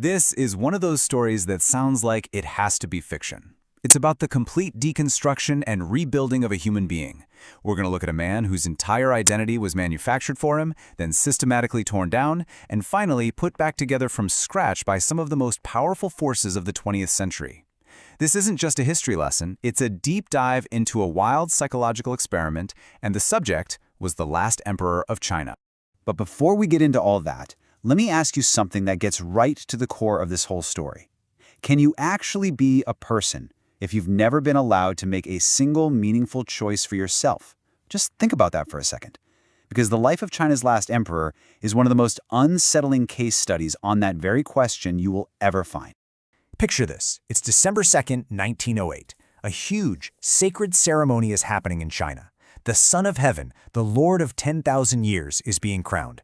This is one of those stories that sounds like it has to be fiction. It's about the complete deconstruction and rebuilding of a human being. We're going to look at a man whose entire identity was manufactured for him, then systematically torn down, and finally put back together from scratch by some of the most powerful forces of the 20th century. This isn't just a history lesson, it's a deep dive into a wild psychological experiment, and the subject was the last emperor of China. But before we get into all that, let me ask you something that gets right to the core of this whole story. Can you actually be a person if you've never been allowed to make a single meaningful choice for yourself? Just think about that for a second. Because the life of China's last emperor is one of the most unsettling case studies on that very question you will ever find. Picture this. It's December 2nd, 1908. A huge, sacred ceremony is happening in China. The Son of Heaven, the Lord of 10,000 years, is being crowned.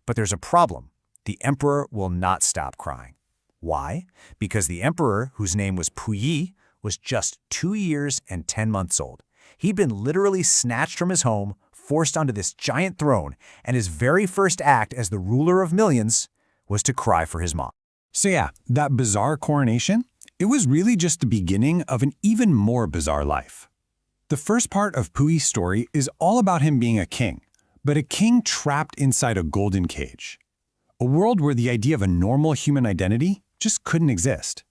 But there's a problem. The emperor will not stop crying. Why? Because the emperor, whose name was Puyi, was just 2 years and 10 months old. He'd been literally snatched from his home, forced onto this giant throne, and his very first act as the ruler of millions was to cry for his mom. So yeah, that bizarre coronation, it was really just the beginning of an even more bizarre life. The first part of Puyi's story is all about him being a king, but a king trapped inside a golden cage. A world where the idea of a normal human identity just couldn't exist.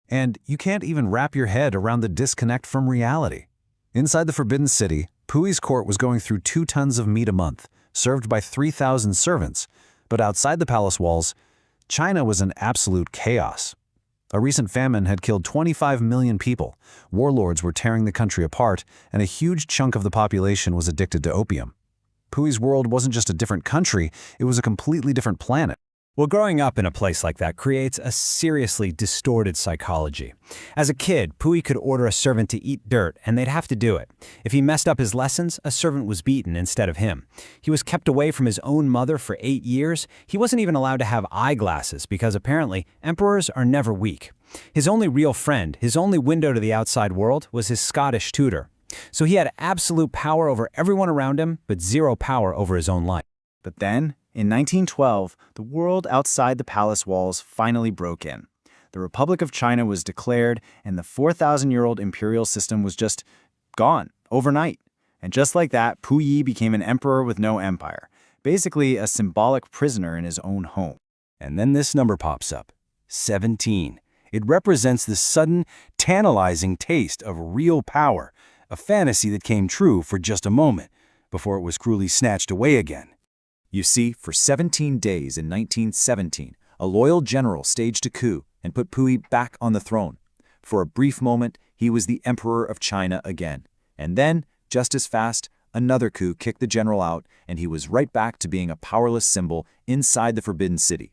And you can't even wrap your head around the disconnect from reality. Inside the Forbidden City, Puyi's court was going through 2 tons of meat a month, served by 3,000 servants. But outside the palace walls, China was in absolute chaos. A recent famine had killed 25 million people, warlords were tearing the country apart, and a huge chunk of the population was addicted to opium. Puyi's world wasn't just a different country, it was a completely different planet. Well, growing up in a place like that creates a seriously distorted psychology. As a kid, Puyi could order a servant to eat dirt, and they'd have to do it. If he messed up his lessons, a servant was beaten instead of him. He was kept away from his own mother for 8 years. He wasn't even allowed to have eyeglasses because apparently emperors are never weak. His only real friend, his only window to the outside world, was his Scottish tutor. So he had absolute power over everyone around him, but zero power over his own life. But then, in 1912, the world outside the palace walls finally broke in. The Republic of China was declared, and the 4,000-year-old imperial system was just gone, overnight. And just like that, Puyi became an emperor with no empire, basically a symbolic prisoner in his own home. And then this number pops up, 17. It represents the sudden, tantalizing taste of real power, a fantasy that came true for just a moment, before it was cruelly snatched away again. You see, for 17 days in 1917, a loyal general staged a coup and put Puyi back on the throne. For a brief moment, he was the emperor of China again. And then, just as fast, another coup kicked the general out, and he was right back to being a powerless symbol inside the Forbidden City.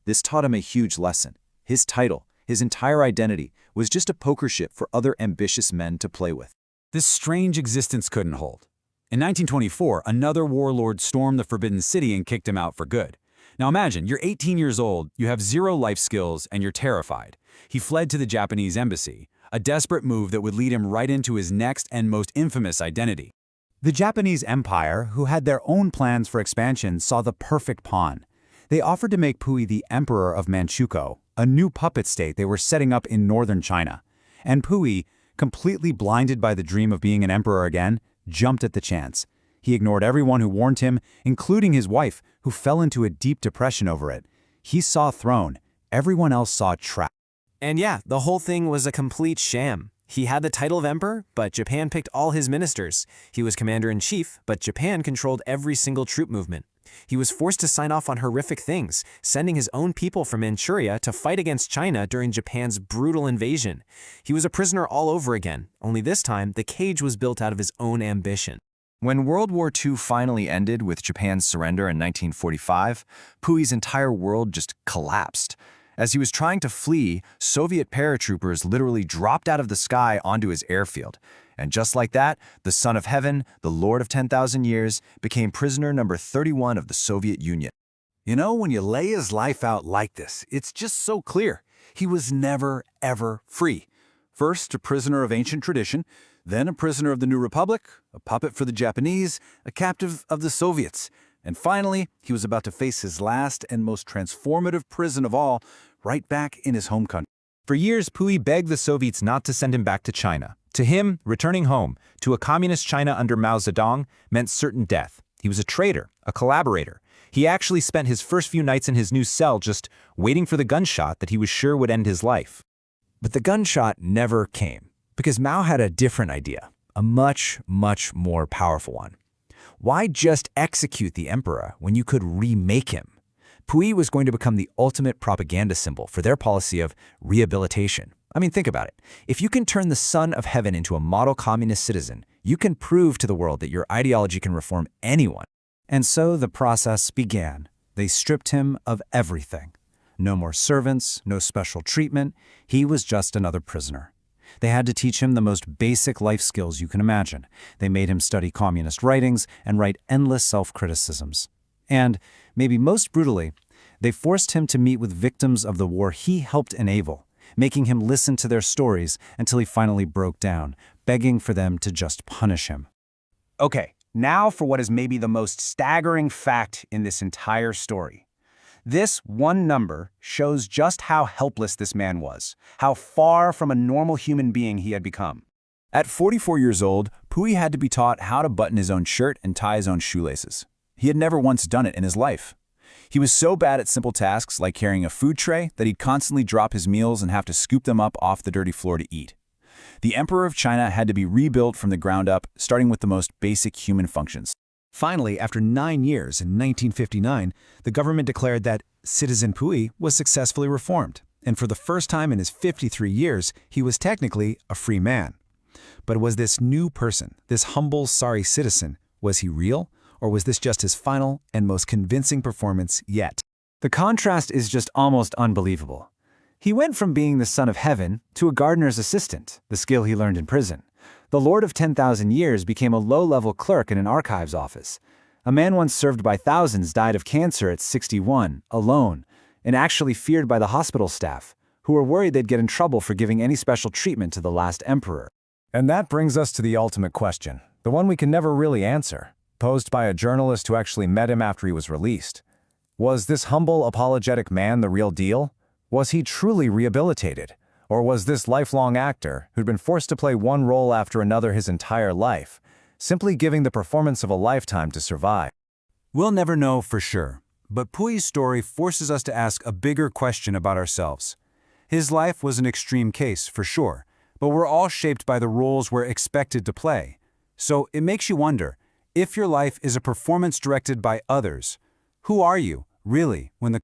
This taught him a huge lesson. His title, his entire identity, was just a poker chip for other ambitious men to play with. This strange existence couldn't hold. In 1924, another warlord stormed the Forbidden City and kicked him out for good. Now imagine, you're 18 years old, you have 0 life skills, and you're terrified. He fled to the Japanese embassy, a desperate move that would lead him right into his next and most infamous identity. The Japanese Empire, who had their own plans for expansion, saw the perfect pawn. They offered to make Puyi the emperor of Manchukuo, a new puppet state they were setting up in northern China. And Puyi, completely blinded by the dream of being an emperor again, jumped at the chance. He ignored everyone who warned him, including his wife, who fell into a deep depression over it. He saw throne. Everyone else saw trap. And yeah, the whole thing was a complete sham. He had the title of emperor, but Japan picked all his ministers. He was commander-in-chief, but Japan controlled every single troop movement. He was forced to sign off on horrific things, sending his own people from Manchuria to fight against China during Japan's brutal invasion. He was a prisoner all over again, only this time the cage was built out of his own ambition. When World War II finally ended with Japan's surrender in 1945, Puyi's entire world just collapsed. As he was trying to flee, Soviet paratroopers literally dropped out of the sky onto his airfield. And just like that, the Son of Heaven, the Lord of 10,000 years, became prisoner number 31 of the Soviet Union. You know, when you lay his life out like this, it's just so clear. He was never, ever free. First, a prisoner of ancient tradition, then a prisoner of the New Republic, a puppet for the Japanese, a captive of the Soviets. And finally, he was about to face his last and most transformative prison of all, right back in his home country. For years, Puyi begged the Soviets not to send him back to China. To him, returning home to a communist China under Mao Zedong meant certain death. He was a traitor, a collaborator. He actually spent his first few nights in his new cell just waiting for the gunshot that he was sure would end his life. But the gunshot never came, because Mao had a different idea, a much, much more powerful one. Why just execute the emperor when you could remake him? Puyi was going to become the ultimate propaganda symbol for their policy of rehabilitation. I mean, think about it. If you can turn the son of heaven into a model communist citizen, you can prove to the world that your ideology can reform anyone. And so the process began. They stripped him of everything. No more servants, no special treatment. He was just another prisoner. They had to teach him the most basic life skills you can imagine. They made him study communist writings and write endless self-criticisms. And, maybe most brutally, they forced him to meet with victims of the war he helped enable, making him listen to their stories until he finally broke down, begging for them to just punish him. Okay, now for what is maybe the most staggering fact in this entire story. This one number shows just how helpless this man was, how far from a normal human being he had become. At 44 years old, Puyi had to be taught how to button his own shirt and tie his own shoelaces. He had never once done it in his life. He was so bad at simple tasks like carrying a food tray that he'd constantly drop his meals and have to scoop them up off the dirty floor to eat. The Emperor of China had to be rebuilt from the ground up, starting with the most basic human functions. Finally, after 9 years in 1959, the government declared that Citizen Puyi was successfully reformed, and for the first time in his 53 years, he was technically a free man. But was this new person, this humble, sorry citizen, was he real? Or was this just his final and most convincing performance yet? The contrast is just almost unbelievable. He went from being the son of heaven to a gardener's assistant, the skill he learned in prison. The Lord of 10,000 years became a low-level clerk in an archives office. A man once served by thousands died of cancer at 61, alone, and actually feared by the hospital staff, who were worried they'd get in trouble for giving any special treatment to the last emperor. And that brings us to the ultimate question, the one we can never really answer, posed by a journalist who actually met him after he was released. Was this humble, apologetic man the real deal? Was he truly rehabilitated? Or was this lifelong actor, who'd been forced to play one role after another his entire life, simply giving the performance of a lifetime to survive? We'll never know for sure, but Puyi's story forces us to ask a bigger question about ourselves. His life was an extreme case, for sure, but we're all shaped by the roles we're expected to play. So it makes you wonder, if your life is a performance directed by others, who are you, really, when the